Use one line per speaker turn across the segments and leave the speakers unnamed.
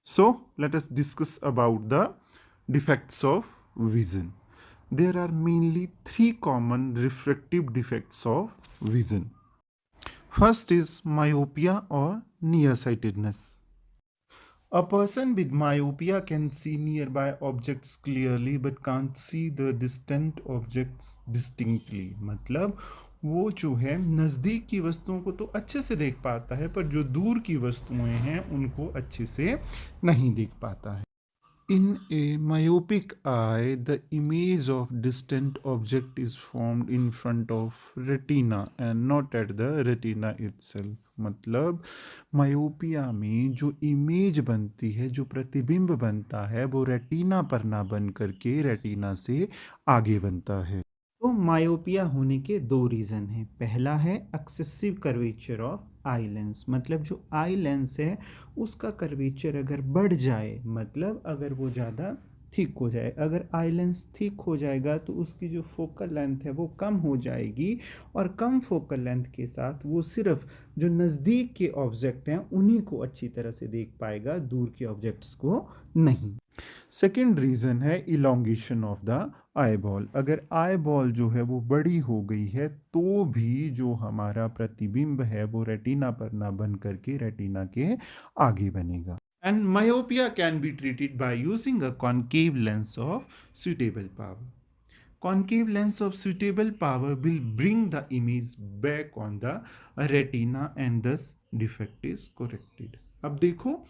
So let us discuss about the defects of vision. There are mainly three common refractive defects of vision. First is myopia or nearsightedness. A person with myopia can see nearby objects clearly but can't see the distant objects distinctly. मतलब वो जो है नज़दीक की वस्तुओं को तो अच्छे से देख पाता है पर जो दूर की वस्तुएं हैं उनको अच्छे से नहीं देख पाता है. In a myopic eye, the image of distant object is formed in front of retina and not at the retina itself. मतलब मायोपिया में जो इमेज बनती है, जो प्रतिबिंब बनता है, वो रेटिना पर ना बन करके रेटिना से आगे बनता है.
तो मायोपिया होने के दो रीज़न हैं। पहला है excessive curvature of eye lens, मतलब जो आई लेंस है उसका कर्वेचर अगर बढ़ जाए, मतलब अगर वो ज़्यादा थिक हो जाए। अगर आई लेंस थिक हो जाएगा तो उसकी जो फोकल लेंथ है वो कम हो जाएगी, और कम फोकल लेंथ के साथ वो सिर्फ जो नज़दीक के ऑब्जेक्ट हैं उन्हीं को अच्छी तरह से देख पाएगा, दूर के ऑब्जेक्ट्स को नहीं.
सेकेंड रीज़न है elongation of the eye ball. अगर आई बॉल जो है वो बड़ी हो गई है तो भी जो हमारा प्रतिबिंब है वो रेटिना पर ना बन करके रेटिना के आगे बनेगा. And myopia can be treated by using a concave lens of suitable power. Concave lens of suitable power will bring the image back on the retina and thus defect is corrected. अब देखो,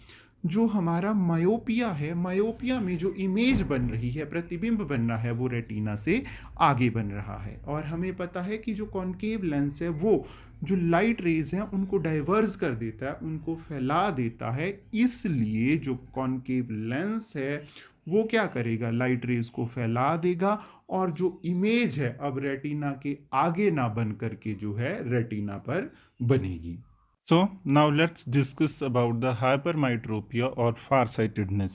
जो हमारा myopia है, myopia में जो image बन रही है, प्रतिबिंब बन रहा है, वो रेटिना से आगे बन रहा है. और हमें पता है कि जो कॉन्केव लेंस है वो जो लाइट रेज हैं उनको डाइवर्स कर देता है, उनको फैला देता है. इसलिए जो कॉन्केव लेंस है वो क्या करेगा, लाइट रेज को फैला देगा और जो इमेज है अब रेटिना के आगे ना बन करके जो है रेटिना पर बनेगी. So now let's discuss about the hypermetropia or farsightedness.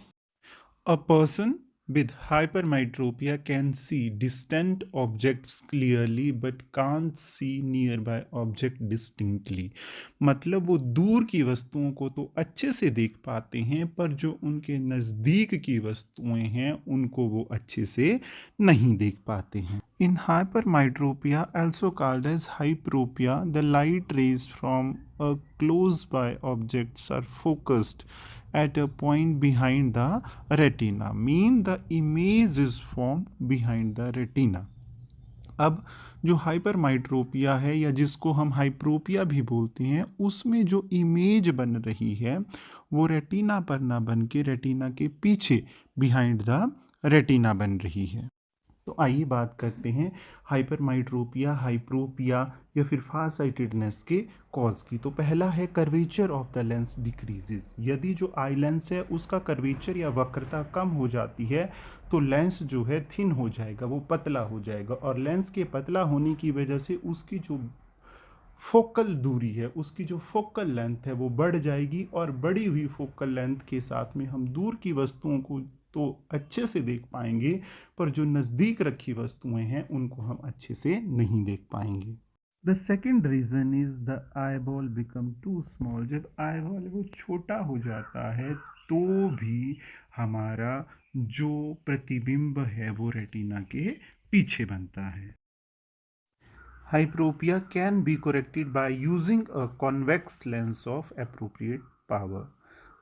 A person with hypermetropia can see distant objects clearly but can't see nearby object distinctly. मतलब वो दूर की वस्तुओं को तो अच्छे से देख पाते हैं पर जो उनके नज़दीक की वस्तुएं हैं उनको वो अच्छे से नहीं देख पाते हैं. In hypermetropia, also called as hyperopia, the light rays from a close by objects are focused at a point behind the retina. Mean the image is formed behind the retina. अब जो हाइपरमाइट्रोपिया है या जिसको हम हाइप्रोपिया भी बोलते हैं, उसमें जो इमेज बन रही है वो रेटिना पर ना बन के रेटिना के पीछे बिहाइंड द रेटिना बन रही है. तो आइए बात करते हैं हाइपरमाइट्रोपिया, हाइप्रोपिया या फिर फारसाइटेडनेस के कॉज की. तो पहला है curvature of the lens decreases. यदि जो आई लेंस है उसका कर्वेचर या वक्रता कम हो जाती है तो लेंस जो है थिन हो जाएगा, वो पतला हो जाएगा, और लेंस के पतला होने की वजह से उसकी जो फोकल दूरी है, उसकी जो फोकल लेंथ है वो बढ़ जाएगी, और बढ़ी हुई फोकल लेंथ के साथ में हम दूर की वस्तुओं को तो अच्छे से देख पाएंगे पर जो नज़दीक रखी वस्तुएं हैं उनको हम अच्छे से नहीं देख पाएंगे. The second reason is the eyeball become too small. जब आई बॉल वो छोटा हो जाता है तो भी हमारा जो प्रतिबिंब है वो रेटिना के पीछे बनता है. Hyperopia can be corrected by using a convex lens of appropriate power.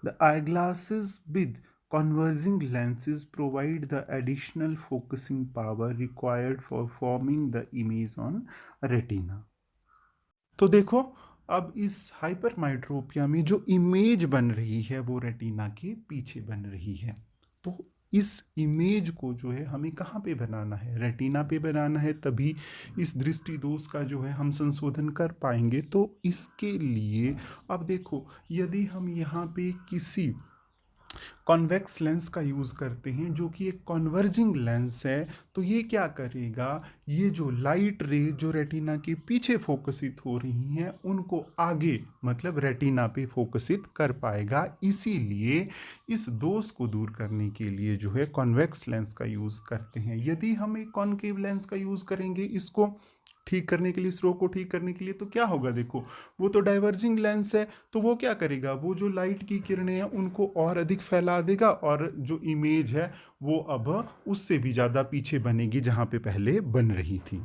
The eyeglasses with converging lenses provide the additional focusing power required for forming the image on retina. तो देखो, अब इस हाइपरमाइट्रोपिया में जो इमेज बन रही है वो रेटिना के पीछे बन रही है. तो इस इमेज को जो है हमें कहाँ पे बनाना है, रेटिना पे बनाना है, तभी इस दृष्टि दोष का जो है हम संशोधन कर पाएंगे. तो इसके लिए अब देखो, यदि हम यहाँ पे किसी कॉन्वेक्स लेंस का यूज़ करते हैं जो कि एक कॉन्वर्जिंग लेंस है, तो ये क्या करेगा, ये जो लाइट रे जो रेटिना के पीछे फोकसित हो रही हैं उनको आगे मतलब रेटिना पे फोकसित कर पाएगा. इसीलिए इस दोष को दूर करने के लिए जो है कॉन्वेक्स लेंस का यूज़ करते हैं. यदि हम एक कॉन्केव लेंस का यूज़ करेंगे इसको ठीक करने के लिए, स्ट्रोक को ठीक करने के लिए, तो क्या होगा, देखो वो तो डाइवर्जिंग लेंस है, तो वो क्या करेगा, वो जो लाइट की किरणें हैं उनको और अधिक फैला ला देगा और जो इमेज है वो अब उससे भी ज़्यादा पीछे बनेगी जहाँ पे पहले बन रही थी.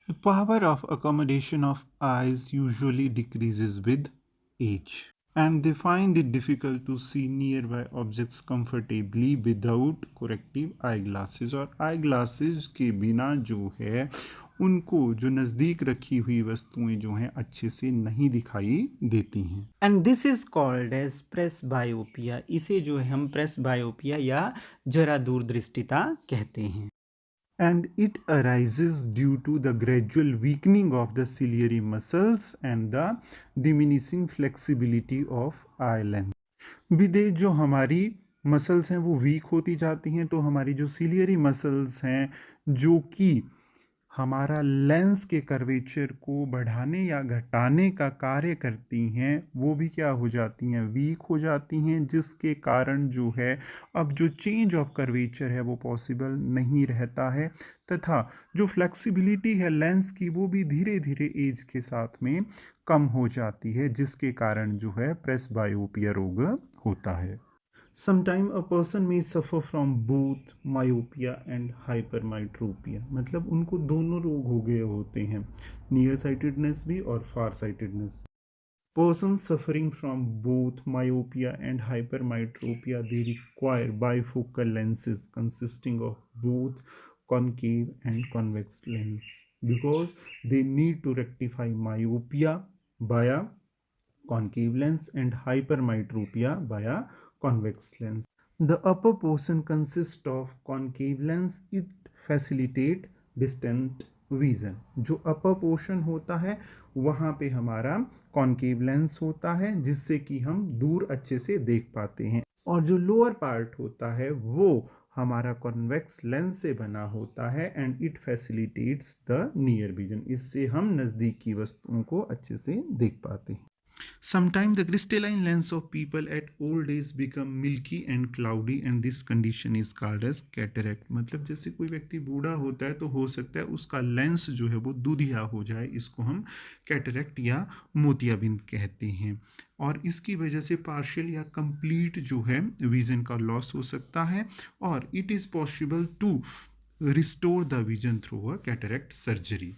The power of accommodation of eyes usually decreases with age, and they find it difficult to see nearby objects comfortably without corrective eyeglasses. और eyeglasses के बिना जो है उनको जो नज़दीक रखी हुई वस्तुएं जो हैं अच्छे से नहीं दिखाई देती हैं.
And this is called as presbyopia. इसे जो है हम प्रेस बायोपिया या जरा दूरदृष्टिता कहते हैं.
And it arises due to the gradual weakening of the ciliary muscles and the diminishing flexibility of eye lens. विदे जो हमारी मसल्स हैं वो वीक होती जाती हैं, तो हमारी जो सिलियरी मसल्स हैं जो कि हमारा लेंस के कर्वेचर को बढ़ाने या घटाने का कार्य करती हैं, वो भी क्या हो जाती हैं, वीक हो जाती हैं, जिसके कारण जो है अब जो चेंज ऑफ कर्वेचर है वो पॉसिबल नहीं रहता है, तथा जो फ्लेक्सिबिलिटी है लेंस की वो भी धीरे धीरे एज के साथ में कम हो जाती है, जिसके कारण जो है प्रेस बायोपिया रोग होता है. Sometimes a person may suffer from both myopia and hypermetropia. मतलब उनको दोनों रोग हो गए होते हैं, नियर साइटेडनेस भी और फार sightedness. Persons suffering from both myopia and hypermetropia, they require bifocal lenses consisting of both concave and convex lens, because they need to rectify myopia via concave lens and hypermetropia via convex lens. The upper portion consists of concave lens. It facilitate distant vision. जो upper portion होता है वहाँ पे हमारा concave lens होता है, जिससे कि हम दूर अच्छे से देख पाते हैं, और जो lower part होता है वो हमारा कॉन्वेक्स लेंस से बना होता है, and it facilitates the near vision. इससे हम नज़दीक की वस्तुओं को अच्छे से देख पाते हैं. Sometimes the crystalline lens of people at old age become milky and cloudy, and this condition is called as cataract. मतलब जैसे कोई व्यक्ति बूढ़ा होता है तो हो सकता है उसका लेंस जो है वो दूधिया हो जाए, इसको हम कैटरैक्ट या मोतियाबिंद कहते हैं, और इसकी वजह से पार्शियल या कंप्लीट जो है विजन का लॉस हो सकता है, और it is possible to restore the vision through a cataract surgery.